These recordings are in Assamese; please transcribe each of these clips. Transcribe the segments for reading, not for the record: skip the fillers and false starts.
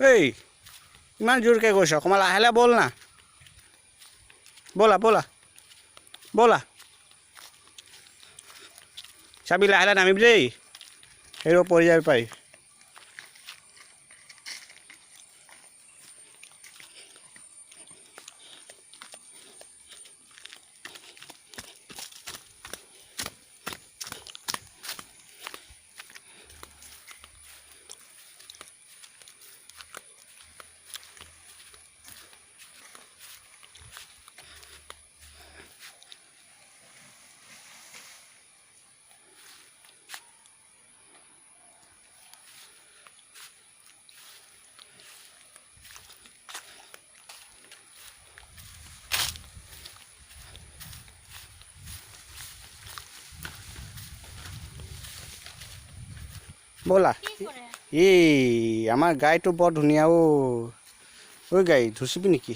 এই ইমান জোৰকৈ কৈছ অকণমান লাহে লাহে ব'ল না ব'লা ব'লা ব'লা চাবি লাহে লাহে নামিবি দেই সেই পৰি যাব পাৰি ব'লা এই আমাৰ গাইটো বৰ ধুনীয়া ঐ গাই ধুচিবি নেকি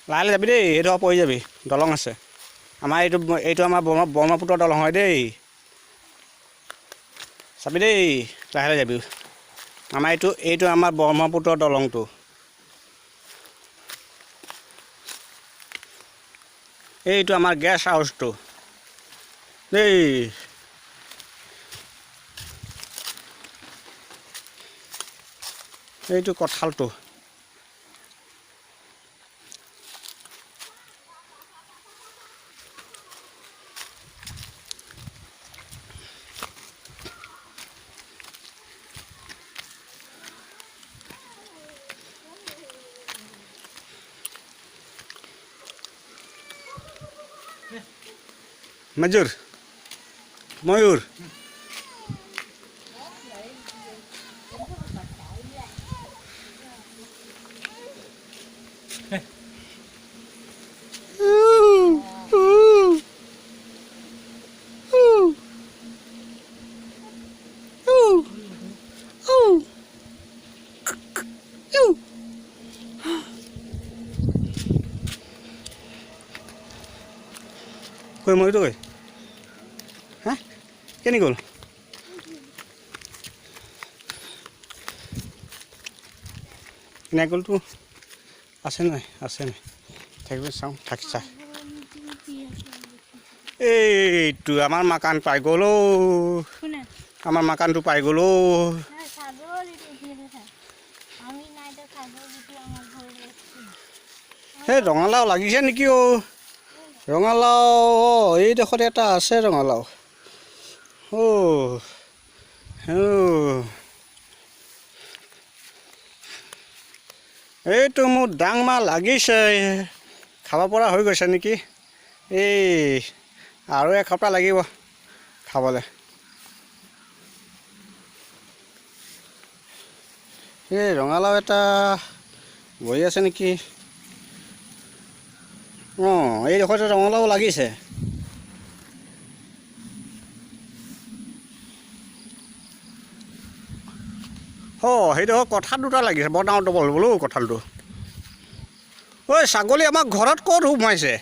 লাহে লাহে যাবি দেই এইটো পৰি যাবি দলং আছে আমাৰ এইটো আমাৰ ব্ৰহ্মপুত্ৰ দলং হয় দেই চাবি দেই লাহে লাহে যাবি আমাৰ এইটো আমাৰ ব্ৰহ্মপুত্ৰ দলংটো এইটো আমাৰ গেষ্ট হাউচটো দেই এইটো কঁঠালটো মজুৰ ময়ূৰ কৈ ময়ূৰটো কৈ হা কেনি গ'ল কিনা গ'লটো আছে নাই থাকিব চাওঁ থাকি চা এইটো আমাৰ মাকান পাই গ'ল আমাৰ মাকানটো পাই গ'ল সেই ৰঙালাও লাগিছে নেকি ৰঙালাও এইডোখৰতে এটা আছে ৰঙালাও এইটো মোৰ ডাংমা লাগিছে খাব পৰা হৈ গৈছে নেকি এই আৰু এসপ্তাহ লাগিব খাবলৈ এই ৰঙালাও এটা বহি আছে নেকি এইডোখৰতে ৰঙালাও লাগিছে সেইটো কঁঠাল দুটা লাগিছে বৰ ডাঙৰ ডবল বোলো কঁঠালটো ঐ ছাগলী আমাৰ ঘৰত ক'ত সোমাইছে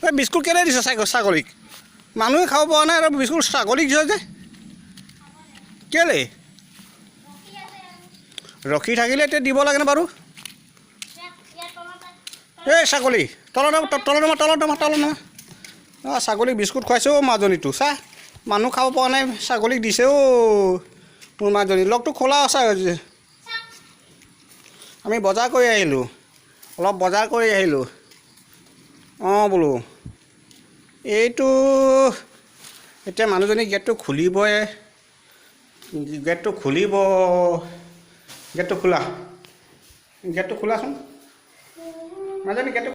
এই বিস্কুট কেলৈ দিছে ছাগলীক মানুহে খাব পৰা নাই আৰু বিস্কুট ছাগলীক দিছে যে কেলৈ ৰখি থাকিলে এতিয়া দিব লাগেনে বাৰু এই ছাগলী তলত নামা ছাগলীক বিস্কুট খুৱাইছে মাজনীটো চা মানুহ খাব পৰা নাই ছাগলীক দিছে মোৰ মাজনী লগটো খোলা আছে আমি বজাৰ কৰি আহিলোঁ অলপ বজাৰ কৰি আহিলোঁ বোলো এইটো এতিয়া মানুহজনী গেটটো খুলিবই গেটটো খোলাচোন মাজনী গেটটো